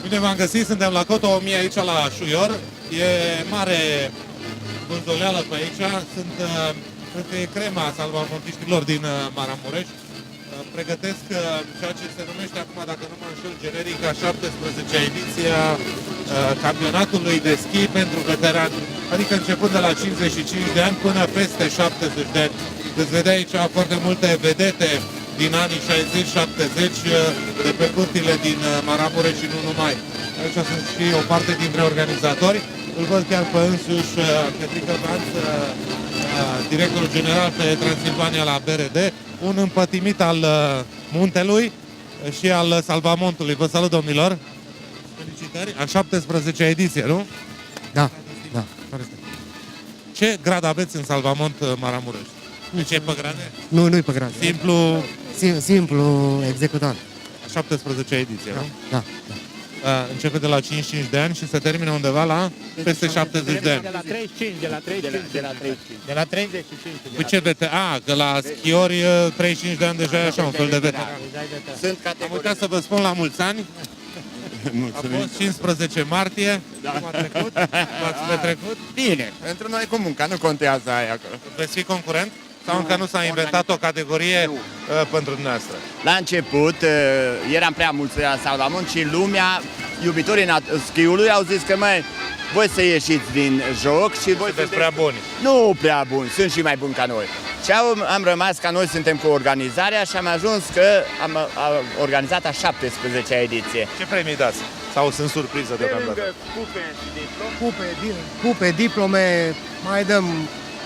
Bine v-am găsit, suntem la Cota 1000 aici la Șuior. E mare vânzoleală pe aici. Cred că e crema salvamontiștilor din Maramureș. Pregătesc ceea ce se numește acum, dacă nu mă înșel, generica 17-a ediție a campionatului de schi pentru veterani. Adică începând de la 55 de ani până peste 70 de ani. Veți vedea aici foarte multe vedete din anii 60-70 de pe pârtile din Maramureș și nu numai. Aici sunt și o parte dintre organizatori. Îl văd chiar pe însuși Petrică Banț, directorul general pe Transilvania la BRD, un împătimit al muntelui și al salvamontului. Vă salut, domnilor! Felicitări! A 17-a ediție, nu? Da, da. Ce grad aveți în salvamont Maramureș? Deci e pe grade? Nu, nu-i pe grade. Simplu... Simplu executant. 17-a ediție, da, nu? Da, da. Începe de la 55 de ani și se termină undeva la peste 70 de ani. De la 35, de la 35. De la 35. Păi ce că la schiori 35 de ani deja e așa un fel de veteran. Sunt Am uitat să vă spun la mulți ani. A fost 15 martie. Cum a trecut? V-ați petrecut? Bine, pentru noi cu munca, nu contează aia. Veți fi concurent? Sau încă nu s-a inventat o categorie pentru dumneavoastră? La început eram prea mulți la Salvamont și lumea, iubitorii schiului, au zis că voi să ieșiți din joc și voi sunteți prea buni. Nu prea buni, sunt și mai buni ca noi. Și am rămas ca noi suntem cu organizarea și am ajuns că am organizat a 17-a ediție. Ce premii dați? Sau sunt surpriză deocamdată? Cupe, diplome, mai dăm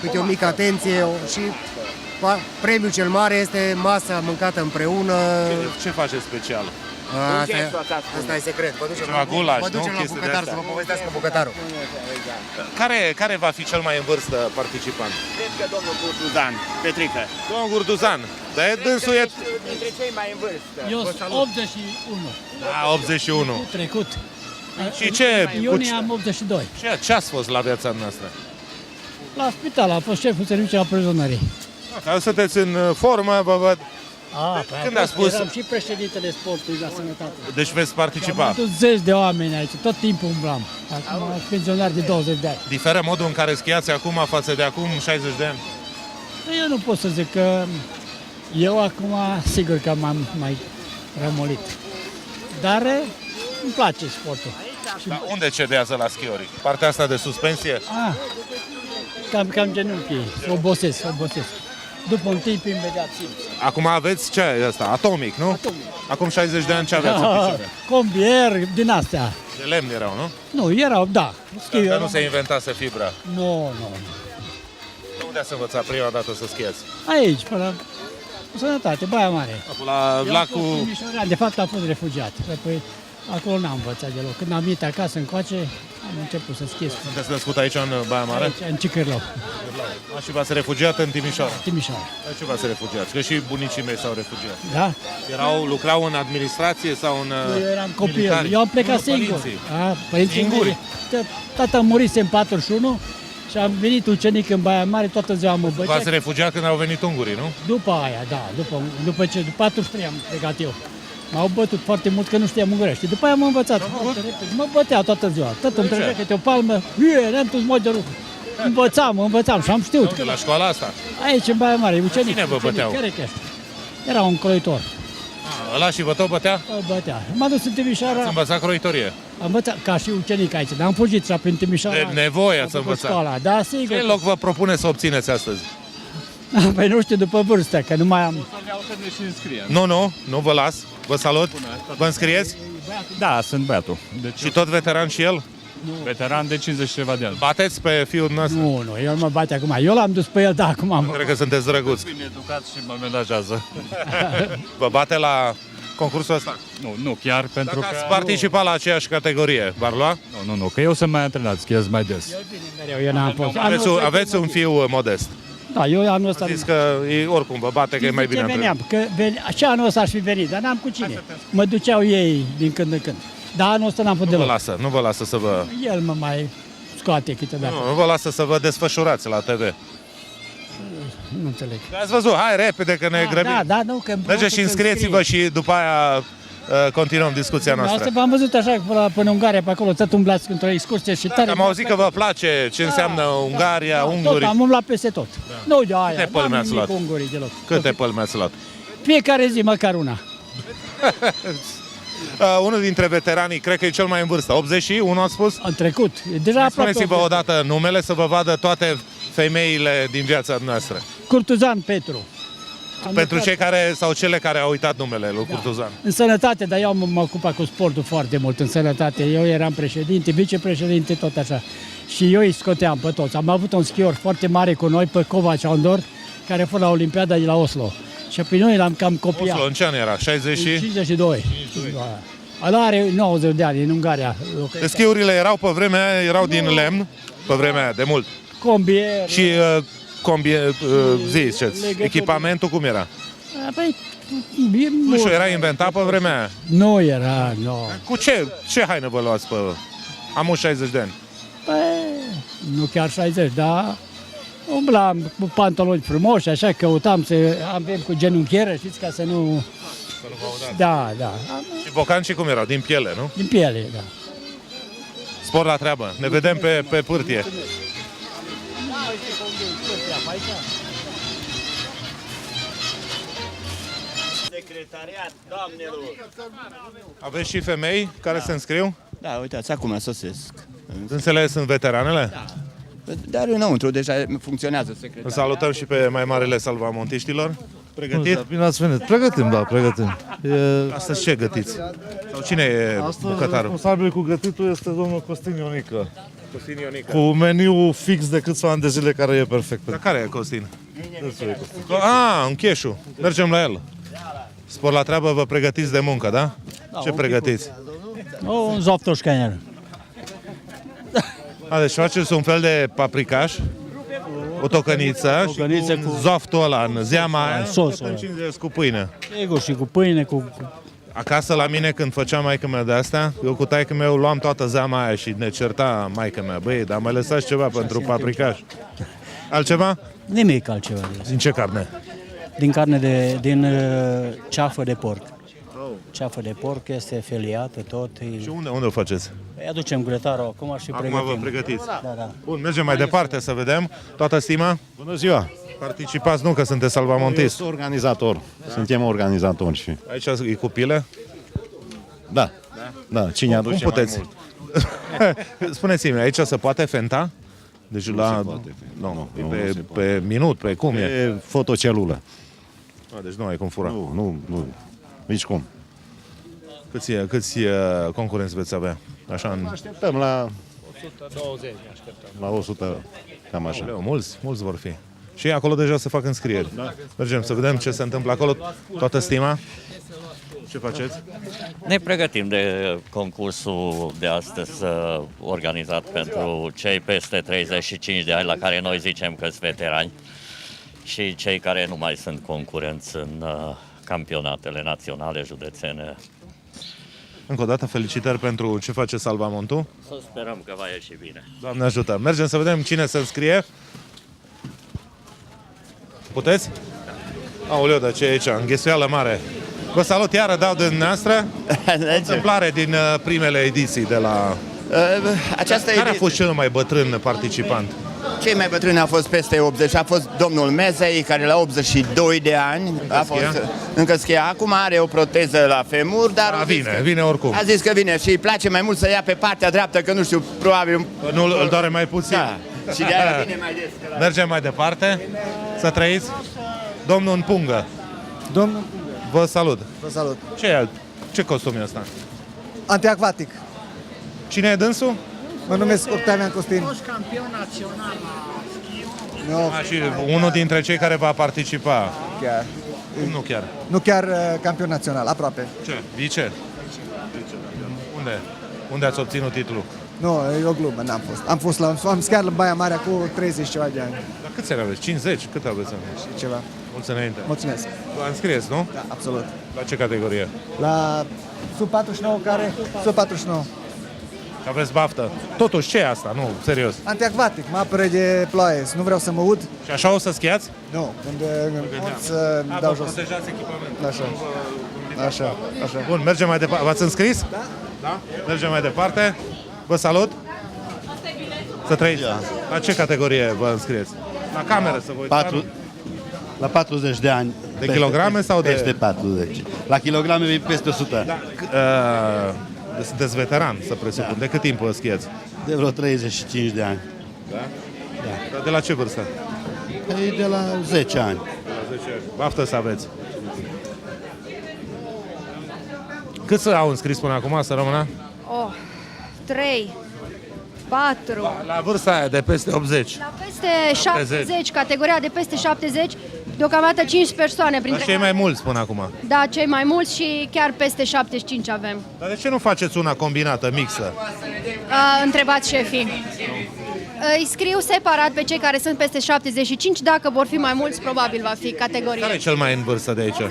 câte o mică atenție și premiul cel mare este masa mâncată împreună. Ce faceți special? Asta e secret. Vă ducem la bucătar să vă povestească bucătarul. Care va fi cel mai în vârstă participant? Cred că domnul Gurduzan, Petrică. Domnul Gurduzan, dar dânsul e... Dintre cei mai în vârstă. Eu sunt 81. Da, 81. Trecut. Și ce? Iunie am 82. Ce ați fost la viața noastră? La spital, a fost șeful serviciului la prizonării. Sunteți în formă, vă văd. Când a spus? Eram și președintele sportului la sănătate. Deci veți participa. Am adus zeci de oameni aici, tot timpul umblam. Acum am pensionar de 20 de ani. Diferă modul în care schiați acum față de acum 60 de ani? Eu nu pot să zic că eu acum sigur că m-am mai rămolit. Dar îmi place sportul. Dar unde cedează la schiori? Partea asta de suspensie? Cam genunchii, obosesc. După un timp imediat simți. Acum aveți ce e ăsta? Atomic, nu? Atomic. Acum 60 de ani ce aveți în picioare? Combier, din astea. De lemn erau, nu? Nu, erau, da. Dar nu se inventase fibra. Nu. Unde ați învățat prima dată să schiați? Aici, până sănătate, Baia Mare. La lacul... De fapt am fost refugiat. Păi, acolo n-am învățat deloc. Când am venit acasă încoace, am început să schiez. Sunteți născut aici în Baia Mare? Aici, în Cicârlau. Și v-ați refugiat în Timișoara? Timișoara. De ce v-ați refugiat? Că și bunicii mei s-au refugiat. Da? Lucrau în administrație sau în Eu eram copil. militari? Eu am plecat singur. Părinții Singuri? Tata murise în 41 și am venit ucenic în Baia Mare, toată ziua mă bătea. V-ați refugiat când au venit ungurii, nu? După aia, da. După 43 am plecat eu. M-au bătut foarte mult că nu știam ungurește. După aia am învățat foarte repede. Mă băteau toată ziua. Tot îmi trăgea câte o palmă. Ne-am dus mod de lucru. Învățam și am știut. La școala asta? Aici, în Baia Mare, ucenic. Cine vă băteau? Era un croitor. Ăla și vă tot bătea? Bătea. M-a dus în Timișoara. Ați învățat croitorie? Am învățat ca și ucenic aici. Dar am fugit și prin Timișoara. De nevoie ați învățat. Școala. Da, sigur. Ce loc vă propune să obțineți astăzi? Păi nu știu, după vârstă, că nu mai am. Nu vă las. Vă salut. Vă înscrieți? Da, sunt băiatul. Și tot veteran și el? Veteran de 50 ceva de ani. Bateți pe fiul nostru? Nu, el mă bate acum. Eu l-am dus pe el, da, acum. Cred că sunteți drăguți. Bine educat și mă menajează. Vă bate la concursul ăsta? Nu chiar, pentru Dacă că... ați participat la aceeași categorie, v-ar lua? Nu, că eu sunt mai antrenat, schiez mai des. El vine mereu, eu n-am fost. Aveți un fiu modest. Da, eu anul ăsta... Zis că oricum vă bate, că e mai bine antrenat. veneam, că și anul ăsta aș fi venit, dar n-am cu cine. Mă duceau ei din când în când. Dar anul ăsta n-am putut deloc. Nu vă lasă să vă... El mă mai scoate câteodată. Nu vă lasă să vă desfășurați la TV. Nu înțeleg. Ați văzut, hai repede că ne grăbim. Da, nu, că... Mergeți și înscrieți-vă și după aia continuăm discuția noastră. Asta v-am văzut așa până în Ungaria, pe acolo, tot umblați într-o excursie și tare. Am auzit că vă place ce înseamnă Ungaria, unguri. Tot, am umblat peste tot. Nu de aia, Câte pălmi ați luat? cu ungurii deloc. Câte pălmi ați luat? Fiecare zi, măcar una. Unul dintre veteranii, cred că e cel mai în vârstă, 81 ați spus? În trecut. Deja aproape. Spuneți-vă odată numele să vă vadă toate femeile din viața noastră. Curtuzan Petru. Pentru cei care, sau cele care au uitat numele lui Curtuzan. În sănătate, dar eu mă ocupat cu sportul foarte mult în sănătate. Eu eram președinte, vicepreședinte, tot așa. Și eu îi scoteam pe toți. Am avut un schior foarte mare cu noi, pe Kovac Andor, care a fost la Olimpiada de la Oslo. Și pe noi l-am cam copiat. Oslo, în ce an era? 60 și... 52. Ăla are 90 de ani, în Ungaria. Schiurile erau pe vremea aia, erau din lemn, pe vremea aia, de mult. Combier. Și echipamentul cum era? Păi, Nu știu, era inventat pe vremea aia. Nu era, nu. Cu ce haine vă luați pe... Am 60 de ani. Păi, nu chiar 60, dar umblam cu pantaloni frumoși, așa, căutam să avem cu genunchieră, știți, ca să nu... Da. Și bocancii cum erau? Din piele, nu? Din piele, da. Spor la treabă. Ne vedem pe pârtie. Secretariat, doamnelor! Aveți și femei care se înscriu? Da, uitați, acum sosesc. Dânsele sunt veteranele? Da. Dar înăuntru deja funcționează secretariat. Îl salutăm și pe mai marele salvamontiștilor. Pregătit? Bine ați venit. Pregătim. Astăzi ce gătiți? Sau cine e Astăzi bucătarul? responsabil cu gătitul este domnul Costin Ionică. Costin Ionică. Cu meniu fix de câțiva ani de zile care e perfect. Dar care e Costin? Dânsul e Costin. Un cheșu. Mergem la el. Spor la treabă, vă pregătiți de muncă, da? Ce pregătiți? Un zoftoșcaner. Deci faceți un fel de paprikaș, o tocăniță și cu zoftul ăla în zeama aia, sosul ăla. cu pâine. Sigur, și cu pâine, cu... Acasă la mine când făceam maică-mea de astea, eu cu taică meu luam toată zeama aia și ne certa maică-mea. Băi, dar mai lăsați ceva pentru paprikaș. Altceva? Nimic altceva. Din ce carne? Din carne din ceafă de porc. Ceafă de porc este feliată, tot. Și unde o faceți? Îi aducem grătarul acum și Acum pregătim. vă pregătiți. Da. Bun, mergem mai departe să vedem. Toată stima? Bună ziua! Participați, nu că sunteți salvamontist. Sunt organizator. Suntem organizatori și... Aici e cu pile? Da. Cine aduce Cum puteți? mai mult? Spuneți-mi, aici se poate fenta? Deci se poate fenta. Nu se poate. pe minut, pe cum e? E fotocelulă. Deci nu ai cum fura. Nu. Nici cum. Câți concurenți veți avea? Așa în... Așteptăm la... 120 La 100, cam așa. Leu, mulți vor fi. Și acolo deja se fac înscrieri. Da. Mergem să vedem ce se întâmplă acolo. Toată stima. Ce faceți? Ne pregătim de concursul de astăzi organizat pentru cei peste 35 de ani, la care noi zicem că sunt veterani, și cei care nu mai sunt concurenți în campionatele naționale, județene. Încă o dată felicitări pentru ce face Salvamontul. Să sperăm că va ieși bine. Doamne ajută! Mergem să vedem cine se înscrie. Puteți? Aoleu, dar ce e aici? Înghesuială mare. Vă salut, iară dau de dumneavoastră. Întâmplare din primele ediții de la... Această Care a fost cel mai bătrân participant? Cei mai bătrâni au fost peste 80, a fost domnul Mezei, care la 82 de ani încă schia. Acum are o proteză la femur, dar Vine oricum. a zis că vine și îi place mai mult să ia pe partea dreaptă, că nu știu, probabil... Nu îl doare mai puțin. Da, și de aia vine mai des. Mergem mai departe. Să trăiți. Domnul Împungă. Domnul, Vă salut. vă salut. Ce costum e ăsta? Antiacvatic. Cine e dânsul? Mă numesc Octavian Costin. campion național la Nu, Și unul dintre cei care va participa. chiar. Nu chiar. Nu chiar campion național, aproape. Ce? Vice? Unde? Unde ați obținut titlul? Nu, e o glumă, n-am fost. Am schiat la Baia Mare cu 30 ceva de ani Dar câți ani aveți? 50? Cât aveți ani? și ceva. Mulți înainte. Mulțumesc. Vă înscrieți, nu? Da, absolut. La ce categorie? La sub 49 care? Sub 49. Aveți baftă. Totuși, ce e asta? Nu, serios. Antiacvatic, mă apără de ploaie, nu vreau să mă ud. Și așa o să schiați? Nu, când pot să dau jos. protejați echipamentul. Așa. Bun, mergem mai departe. V-ați înscris? Da. Mergem mai departe. Vă salut. Să trăiți. La ce categorie vă înscrieți? La cameră să vă uitați. La 40 de ani. De kilograme sau de... Peste 40. La kilograme e peste 100. Sunteți veteran, să presupun. De cât timp vă schiați? De vreo 35 de ani. Dar de la ce vârstă? E de la 10 ani. Baftă să aveți. Cât au înscris până acum, să rămână? 3, 4, La vârsta aia de peste 80. la peste 70, categoria de peste 70, deocamdată 5 persoane Dar printre cei mai mulți până acum. Da, cei mai mulți și chiar peste 75 avem. Dar de ce nu faceți una combinată, mixă? Întrebați șefii. Îi scriu separat pe cei care sunt peste 75, dacă vor fi mai mulți, probabil va fi categorie. Care e cel mai în vârstă de aici? 2,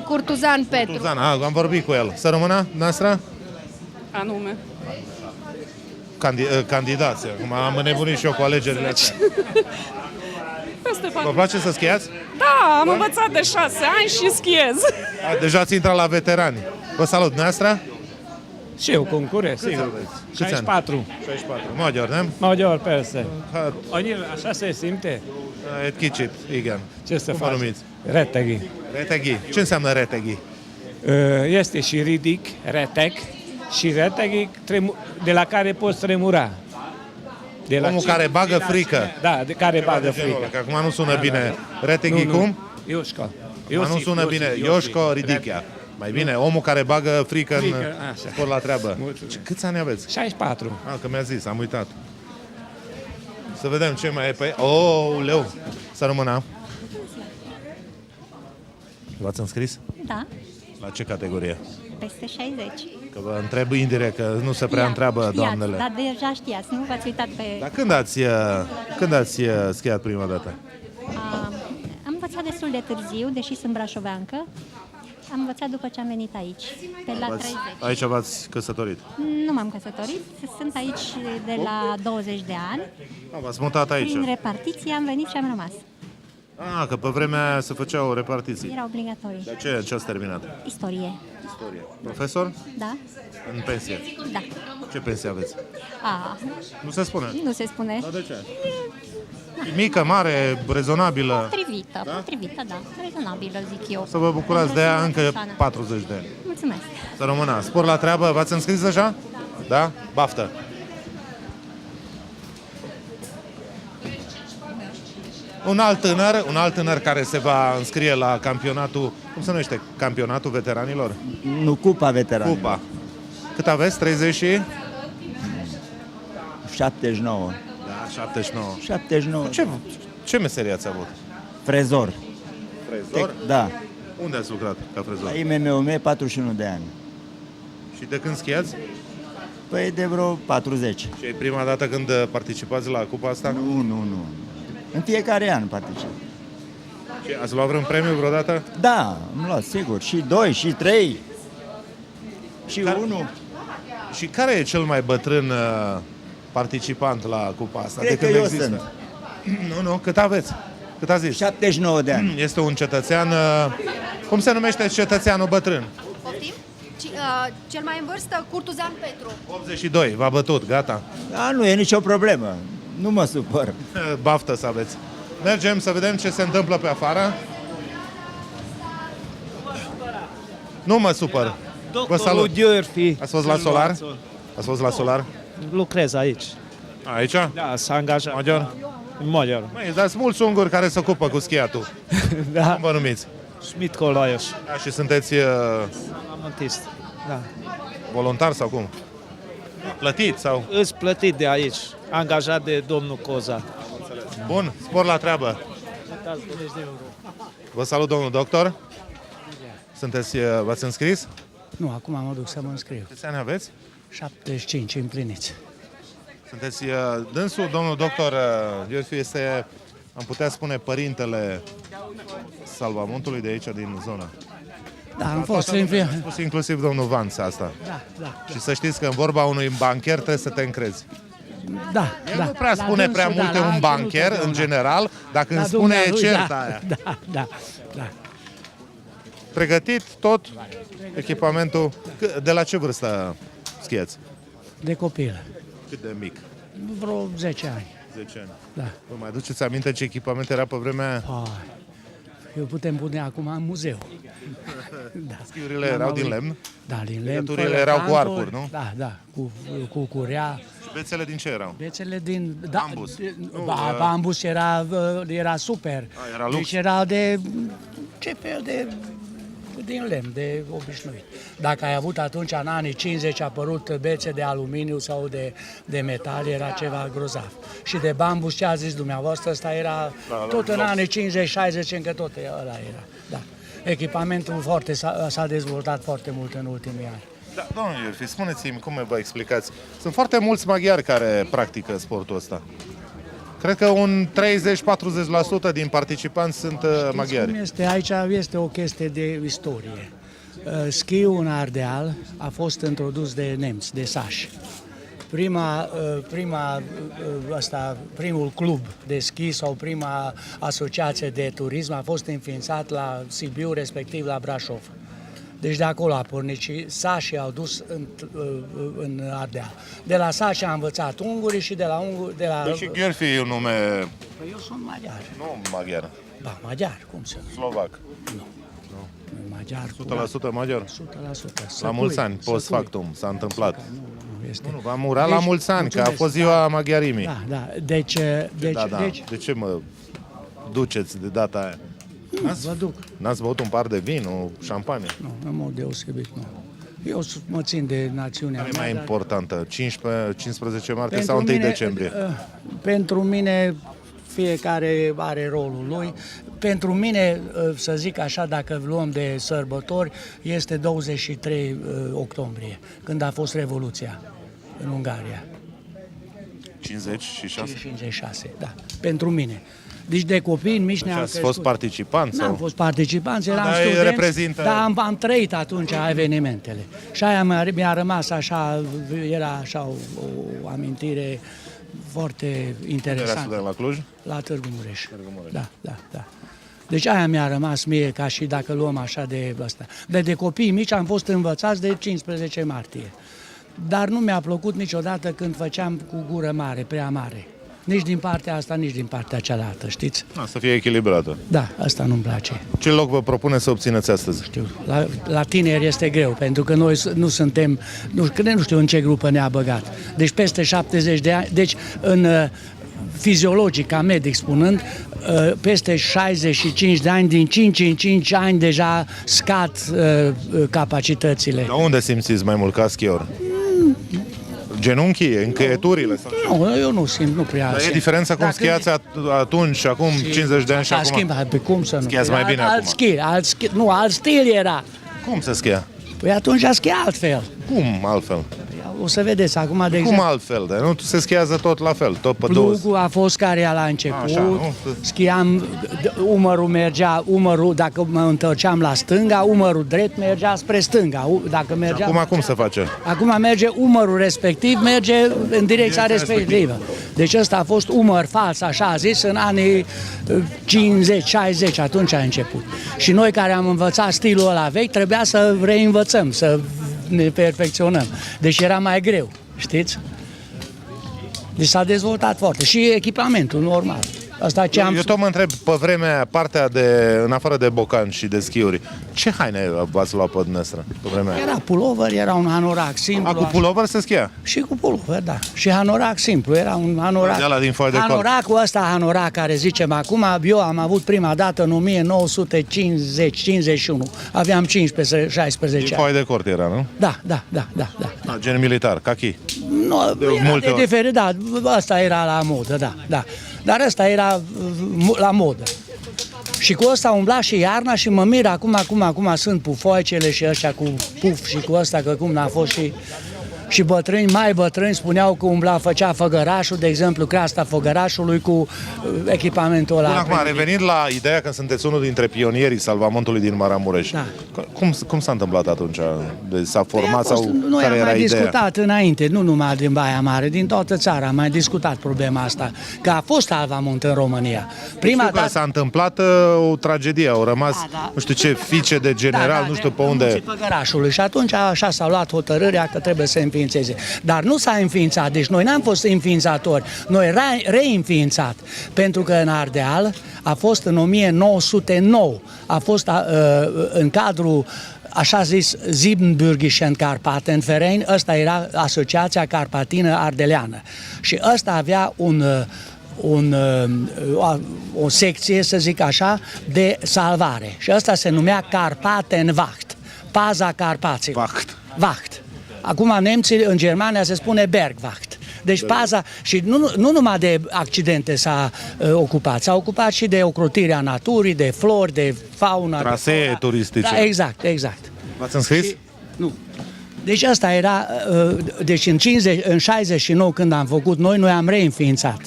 Curtuzan Petru. Tuzan, am vorbit cu el. Să rămână, noastră? Anume. Candidați. Acum am înnebunit și eu cu alegerile astea. Peste Vă place să schiați? Da, am învățat de 6 ani și schiez. Deja ați intrat la veterani. Vă salut, noastră? Și eu concurez, Câți sigur. aveți? 64. 64. Magyar, nem? Magyar, persze. Hát, Așa se simte? egy kicsit, igen. Ce să Cum vă faci? numiți? Retegi. Retegi. Ce înseamnă retegi? Este și ridic, reteg, și retegi de la care poți tremura. De Omul care bagă frică. Da, de care bagă De genul ăla, frică. Că acum nu sună bine. Retegi cum? Iosco. Nu sună bine. Ioșco Ridichea. Mai bine, omul care bagă frică în Așa. sport la treabă. Mulțumesc. Câți ani aveți? 64. Că mi-a zis, am uitat. Să vedem ce mai e pe... Oh, leu! Să rămână. V-ați înscris? Da, La ce categorie? peste 60. Că vă întreb indirect, că nu se prea întreabă doamnele. Dar deja știați, nu v-ați uitat pe... Dar când ați schiat prima dată? Am învățat destul de târziu, deși sunt brașoveancă. Am învățat după ce am venit aici, pe la 30. Aici v-ați căsătorit? Nu m-am căsătorit, sunt aici de la 20 de ani. V-ați mutat aici? Prin repartiție am venit și am rămas. Că pe vremea aia se făceau repartiții. Era obligatorii. De ce ați terminat? Istorie. Istorie. Profesor? Da? În pensie. Da. Ce pensie aveți? Nu se spune? Nu se spune. Dar de ce? Mică, mare, rezonabilă. Potrivită, da. Rezonabilă, zic eu. Să vă bucurați de ea încă Persoană. 40 de ani. Mulțumesc. Să rămână. Spor la treabă, v-ați înscris deja? Da? Baftă! Un alt tânăr care se va înscrie la campionatul, cum se numește? Campionatul veteranilor? Nu, Cupa Veteranilor. Cupa. Cât aveți? 30 și? 79. Da, 79. 79. Ce meserie ați avut? Frezor. Frezor? Da. Unde ați lucrat ca frezor? La IMM-ul 41 de ani. Și de când schiați? Păi de vreo 40. Și e prima dată când participați la cupa asta? Nu. În fiecare an particip. Și ați luat vreun premiu vreodată? Da, am luat, sigur. Și 2, și 3, și 1. Și care e cel mai bătrân participant la cupa asta? Cred că eu sunt. Nu, cât aveți? Cât a zis? 79 de ani. Este un cetățean... Cum se numește cetățeanul bătrân? Poftim? Cel mai în vârstă, Curtuzan Petru. 82, v-a bătut, gata. Da, nu e nicio problemă. Nu mă supăr. Baftă să aveți. Mergem să vedem ce se întâmplă pe afară. Nu mă supăr. Vă salut. Ați fost la Solar? Ați fost la Solar? Lucrez aici. Aici? Da, s-a angajat. Magyar? Magyar. Măi, dar sunt mulți unguri care se ocupă cu schiatul. Da. Cum vă numiți? Mitko Lajos. Da, și sunteți Amontist. Da. voluntar sau cum? Plătit sau? Îs plătit de aici, angajat de domnul Coza. Bun, spor la treabă. Vă salut, domnul doctor. V-ați înscris? Nu, acum mă duc să mă înscriu. Câți ani aveți? 75 împliniți. Sunteți dânsul, domnul doctor Gheorghe, este, am putea spune, părintele salvamontului de aici, din zonă. Da, am fost A spus inclusiv domnul Vanț asta. Da. Și să știți că în vorba unui bancher trebuie să te încrezi. Da. Nu prea spune prea multe un bancher, în general, dacă îmi spune certa aia. Da. Pregătit tot echipamentul. De la ce vârstă schiați? De copil. Cât de mic? Vreo 10 ani. 10 ani. Da. Vă mai aduceți aminte ce echipament era pe vremea aia? Eu putem pune acum în muzeu. Da. Schiurile erau din lemn? Da, din lemn. Legăturile erau cu arcuri, nu? Da, cu curea. Și bețele din ce erau? Bețele din... Bambus. Bambus era super. Era lux. Deci era de... Ce fel de... din lemn, de obișnuit. Dacă ai avut atunci, în anii 50, a apărut bețe de aluminiu sau de metal, era ceva grozav. Și de bambus, ce a zis dumneavoastră, ăsta era tot în anii 50-60, încă tot ăla era. Da. Echipamentul s-a dezvoltat foarte mult în ultimii ani. Da, domnul Iorfi, spuneți-mi cum vă explicați. Sunt foarte mulți maghiari care practică sportul ăsta. Cred că un 30-40% din participanți sunt maghiari. Cum este? Aici este o chestie de istorie. Schiul în Ardeal a fost introdus de nemți, de sași. Primul club de schi sau prima asociație de turism a fost înființat la Sibiu, respectiv la Brașov. Deci de acolo a pornit și sașii au dus în Ardeal. De la sași a învățat ungurii și de la unguri... Deci și Gheorghe e un nume... Păi eu sunt maghiar. Nu maghiar. Ba, maghiar, cum să... Slovac. Nu. Maghiar. 100% maghiar? 100%. La mulți ani, post factum, s-a întâmplat. Nu, v-am urat la mulți ani, că a fost ziua maghiarimii. Da. Deci... De ce mă duceți de data aia? Vă duc. N-ați băut un par de vin, o șampanie? Nu, în mod deosebit, nu. Eu mă țin de națiunea mea. Care e mai importantă, 15 martie sau 1 decembrie? Pentru mine, fiecare are rolul lui. Pentru mine, să zic așa, dacă luăm de sărbători, este 23 octombrie, când a fost Revoluția în Ungaria. 56? 56, da. Pentru mine. Deci de copii mici ne-am crescut. Ați fost participanți? N-am fost participanți, eram studenți, dar am trăit atunci evenimentele. Și aia mi-a rămas așa, era așa o amintire foarte interesantă. Era student la Cluj? La Târgu Mureș. Da. Deci aia mi-a rămas mie, ca și dacă luăm așa de ăsta. De copii mici am fost învățați de 15 martie. Dar nu mi-a plăcut niciodată când făceam cu gură mare, prea mare. Nici din partea asta, nici din partea cealaltă, știți? Să fie echilibrată. Da, asta nu-mi place. Ce loc vă propune să obțineți astăzi? Știu, la tineri este greu, pentru că noi nu suntem, nu știu în ce grupă ne-a băgat. Deci peste 70 de ani, deci în fiziologic, ca medic spunând, peste 65 de ani, din 5 în 5 ani deja scad capacitățile. Dar unde simțiți mai mult ca schior? Genunchii, încăieturile? Nu, eu nu simt, nu prea. Dar e diferența cum schiați atunci și acum 50 de ani și acum? Schimbat, pe cum să nu? Schiați mai bine acum? Alt stil era. Cum se schia? Păi atunci schia altfel. Cum altfel? O să vedeți acum, de exemplu. Cum altfel? De nu se schiază tot la fel, tot pe 20. Plugul a fost care era la început. Așa, schiam, umărul, dacă mă întorceam la stânga, umărul drept mergea spre stânga. Dacă mergea, acum cum se face? Acum merge umărul respectiv, merge în direcția respectivă. Deci ăsta a fost umăr fals, așa a zis, în anii 50-60, atunci a început. Și noi care am învățat stilul ăla vechi, trebuia să reînvățăm, să ne perfecționăm. Deci era mai greu, știți? Deci s-a dezvoltat foarte. Și echipamentul, normal. Asta ce am Eu tot mă întreb, pe vremea, partea în afară de bocan și de schiuri, ce haine v-ați luat pe dumneavoastră pe vremea aia? Era pullover, era un hanorac simplu. Cu pullover se schia? Și cu pullover, da. Și hanorac simplu, era un hanorac. De ăla din foaie de cort. Hanoracul ăsta, hanorac care zicem acum, eu am avut prima dată în 1950-51. Aveam 15-16 ani. Din foaie de cort era, nu? Da. Gen militar, cachi. Nu, era de diferit, da, asta era la modă, da. Dar ăsta era la modă. Și cu ăsta umbla și iarna și mă mir acum sunt pufoicele și ăștia cu puf și cu ăsta, că cum n-a fost și bătrâni, mai bătrâni spuneau că umbla, făcea făgărașul, de exemplu, creasta făgărașului cu echipamentul ăla. Bun, acum, revenind la ideea că sunteți unul dintre pionierii salvamontului din Maramureș, da. Cum s-a întâmplat atunci? S-a format sau noi care am era mai ideea? discutat înainte, nu numai din Baia Mare, din toată țara, am mai discutat problema asta, că a fost salvamont în România. Prima dată s-a întâmplat o tragedie, au rămas, nu știu ce, fiice de general, nu știu pe unde. Făgărașului. Și atunci așa s-a luat hotărârea că trebuie să înființeze. Dar nu s-a înființat, deci noi n-am fost înființatori, noi reînființat, pentru că în Ardeal a fost în 1909, a fost în cadrul așa zis Siebenbürgischen Karpatenverein, ăsta era Asociația Carpatină Ardeleană și ăsta avea o secție, să zic așa, de salvare și ăsta se numea Karpatenwacht, paza Carpaților. Wacht. Acum nemții în Germania se spune Bergwacht. Deci paza, și nu numai de accidente s-a ocupat, s-a ocupat și de ocrotirea naturii, de flori, de fauna. Trasee turistice. Da, exact. V-ați înscris? Nu. Deci asta era, deci în 69 când am făcut noi am reînființat.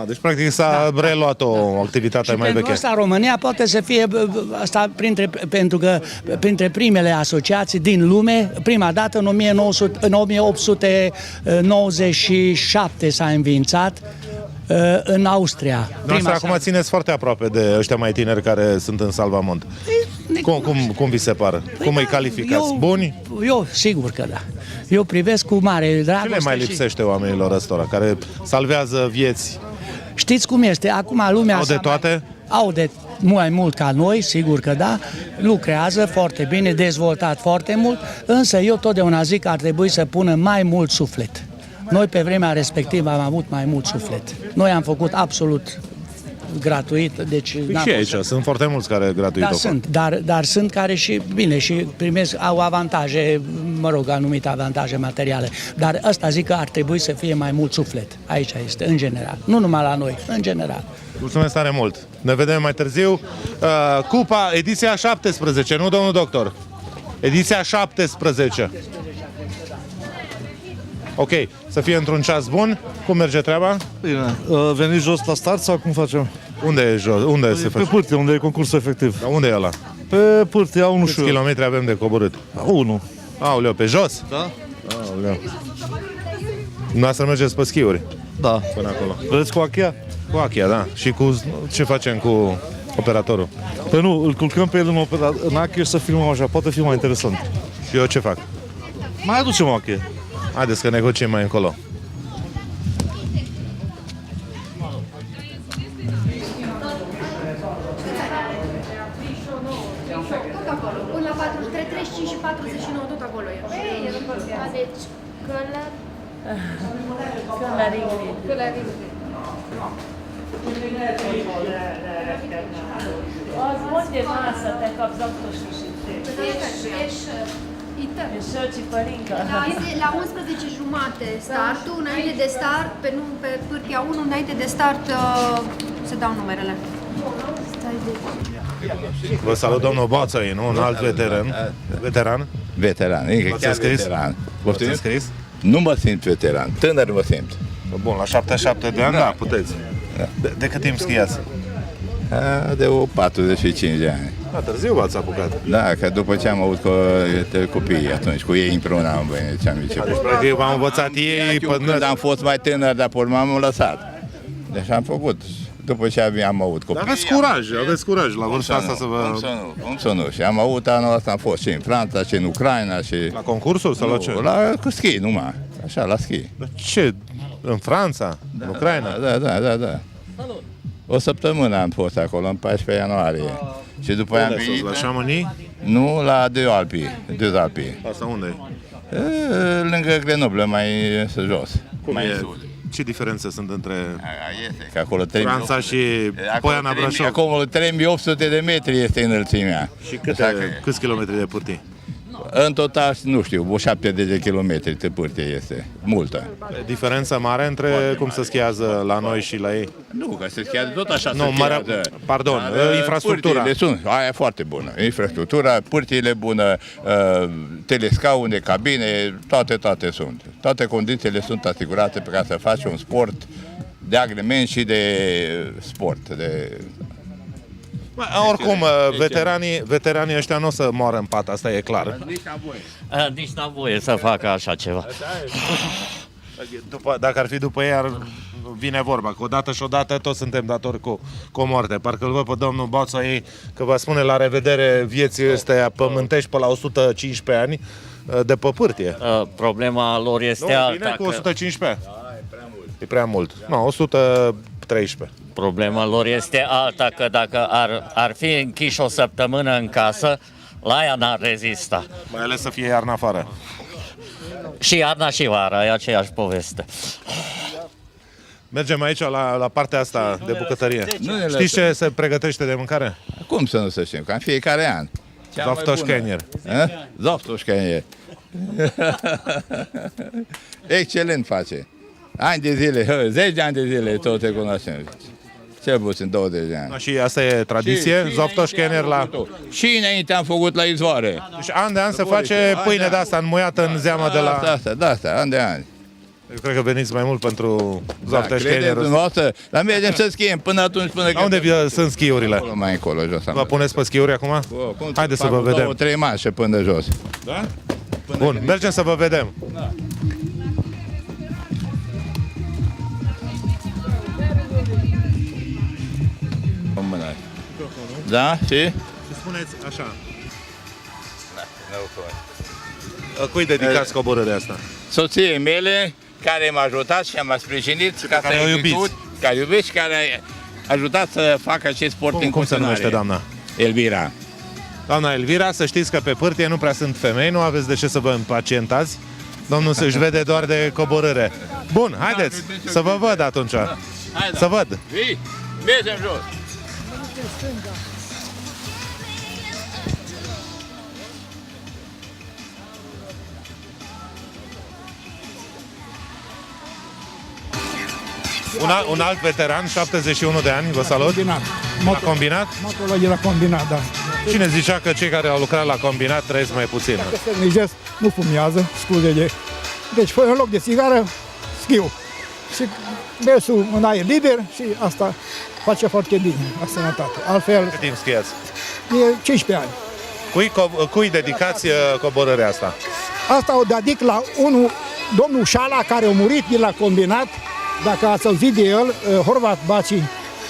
Deci practic s-a reluat o activitate mai veche. Asta România poate să fie asta pentru că printre primele asociații din lume, prima dată în 1897 s-a înființat în Austria. Noastră acum țineți foarte aproape de ăștia mai tineri care sunt în salvamont. Cum vi se pare? Cum îi calificați? Buni? Eu sigur că da. Eu privesc cu mare dragoste. Ce le mai lipsește oamenilor ăstora care salvează vieți? Știți cum este? Acum lumea au de toate? Au de mai mult ca noi, sigur că da, lucrează foarte bine, dezvoltat foarte mult, însă eu totdeauna zic că ar trebui să pună mai mult suflet. Noi pe vremea respectivă am avut mai mult suflet. Noi am făcut absolut gratuit, deci... Și aici sunt foarte mulți care gratuit o fac. Dar sunt care și, bine, și primesc, au avantaje, anumite avantaje materiale, dar ăsta zic că ar trebui să fie mai mult suflet. Aici este, în general. Nu numai la noi, în general. Mulțumesc tare mult. Ne vedem mai târziu. Cupa, ediția 17, nu, domnul doctor? Ediția 17. Ok, să fie într-un ceas bun. Cum merge treaba? Bine. Veniți jos la start sau cum facem? Unde e jos? Unde se face? Pe pârtie, unde e concursul efectiv. Dar unde e ăla? Pe pârtie, A1 și kilometri avem de coborât? 1. Aoleu, pe jos? Da. Aoleu. Dumneavoastră mergeți pe schiuri? Da. Până acolo. Vreți cu Achia? Cu Achia, da. Și cu ce facem cu operatorul? Păi nu, îl culcăm pe el în Achia și să filmăm așa, poate fi mai interesant. Și eu ce fac? Mai aducem Achia. Haideți că negociem mai încolo. Până la 35 și 49, tot acolo e. Deci, călării. Az mondja másza, te kapsz zaktosos La 11 jumate startul, înainte de start, pe pârtia 1, înainte de start se dau numerele. Vă salut, domnul Boțăi, nu? Un alt veteran. Veteran, încă chiar veteran. V-ați înscris? Nu mă simt veteran, tânăr mă simt. Bun, la 77 de ani, da, puteți. Da. De cât timp schiați? De 45 de ani. Da, târziu v-ați apucat. Da, că după ce am avut copiii atunci, cu ei împreună am venit ce am început. Deci, practic, v-am învățat ei când am fost mai tânăr, dar pe m-am lăsat. Deci am făcut. După ce am avut copii. Aveți curaj la vârsta asta să vă... Cum să nu? Și am avut anul ăsta, am fost și în Franța, și în Ucraina, și... La concursuri sau la ce? Cu schi, numai. Așa, la schi. Ce? În Franța? În Ucraina? Da. O săptămână am fost acolo, în 14 ianuarie. Și după aia am Unde venit... sus, la Chamonix? Nu, la Deux Alpes. Asta unde e? Lângă Grenoble, mai jos. Cum mai e? sus. Ce diferențe sunt între Este, că acolo Franța și Poiana Brașov? Acolo 3800 de metri este înălțimea. Și câți kilometri de pârtii? În total, nu știu, o 70 de kilometri de pârtie este. Multă. Diferența mare între cum se schiază la noi și la ei? Nu, că se schiază tot așa. Nu, pardon, infrastructura. Aia e foarte bună. Infrastructura, pârtiile bună, telescaune, cabine, toate sunt. Toate condițiile sunt asigurate pe ca să faci un sport de agrement și de sport. Oricum, veteranii ăștia nu o să moară în pat, asta e clar. Nici n-am voie să facă așa ceva. Dacă ar fi după ei, vine vorba, că odată și odată toți suntem datori cu o moarte. Parcă îl văd pe domnul Bața ei că va spune la revedere vieții astea pământești pe la 115 ani de pe pârtie. Problema lor este alta. Bine cu 115? E prea mult. Nu, 113. Problema lor este alta, că dacă ar fi închiși o săptămână în casă, la ea n-ar rezista. Mai ales să fie iarna afară. Și iarna și vara, e aceeași poveste. Mergem aici la partea asta de bucătărie. Știți ce se pregătește de mâncare? Cum să nu să știm? Ca în fiecare an. Zaftoșkenier. Zaftoșkenier. Excelent face. Ani de zile, 10 de ani de zile tot te cunoaștem. Cel puțin 20 de ani. Și asta e tradiție? Zaftoșkenier la... Și înainte am făcut la izvoare. Deci an de an se face pâine de asta înmuiată în zeamă de la... Da, asta, an de an. Eu cred că veniți mai mult pentru Zaftoșkenier. Credeți dumneavoastră, dar mergem să schiem până atunci. Unde sunt schiurile? Mai încolo, jos. Vă puneți pe schiuri acum? Haideți să vă vedem. 2-3 mașe până jos. Da? Bun, mergem să vă vedem. Da. Da, și? Și spuneți așa. Cui dedicați coborârea asta? Soției mele, care m-a ajutat și m-a sprijinit ca să iubiți. Care iubiți și care a ajutat să facă acest sport în Cum se numește doamna? Elvira. Doamna Elvira, să știți că pe pârtie nu prea sunt femei, nu aveți de ce să vă impacientați. Domnul se-și vede doar de coborâre. Bun, haideți să vă văd atunci. Să văd. Vii, mergem jos. Un alt veteran, 71 de ani, vă salut. Combinat. La combinat? Motorul e la combinat, da. Cine zicea că cei care au lucrat la combinat trăiesc mai puțin? Dacă se negesc, nu fumează, scuze de... Deci, în loc de țigară, schiu. Și mersul în aer liber și asta face foarte bine la sănătate. Altfel... Cât timp schiați? E 15 ani. Cui dedicați coborârea asta? Asta o dedic la domnul Șala, care a murit de la combinat. Dacă ați auzit de el, Horvat Baci,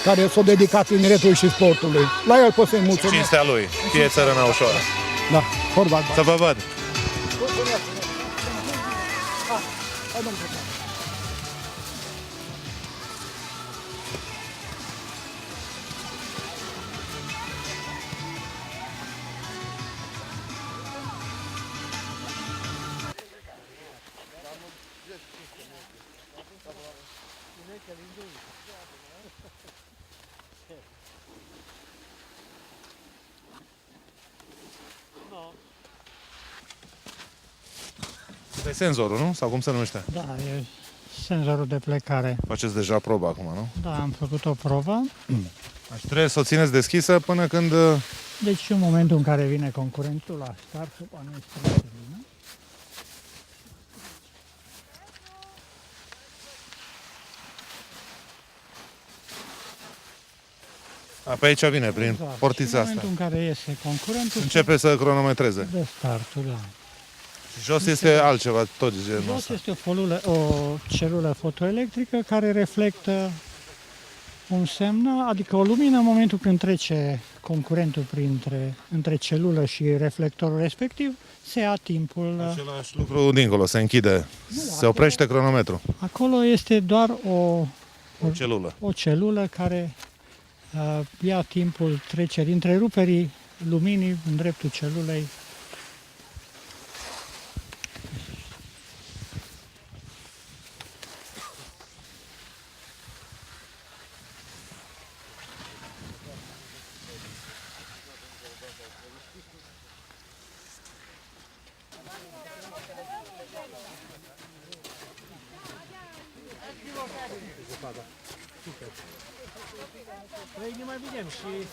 care s-a dedicat tineretului și sportului. La el pot să-i mulțumesc. Cinstea lui, fie țărâna ușoară. Da, Horvat Baci. Să vă văd. E senzorul, nu? Sau cum se numește? Da, e senzorul de plecare. Faceți deja proba acum, nu? Da, am făcut o probă. Și trebuie să o țineți deschisă până când... Deci în momentul în care vine concurentul la start, anul este bine. Pe aici vine, prin portița asta. În momentul în care iese concurentul... Începe să cronometreze. De startul, da. Jos este altceva, tot genul Jos ăsta. este o celulă fotoelectrică care reflectă un semnal, adică o lumină în momentul când trece concurentul între celulă și reflectorul respectiv, se ia timpul. Același lucru dincolo, se închide, se oprește cronometru. Acolo este doar o celulă. O celulă care ia timpul trecerii, întreruperii luminii în dreptul celulei. Păi ne mai vedem și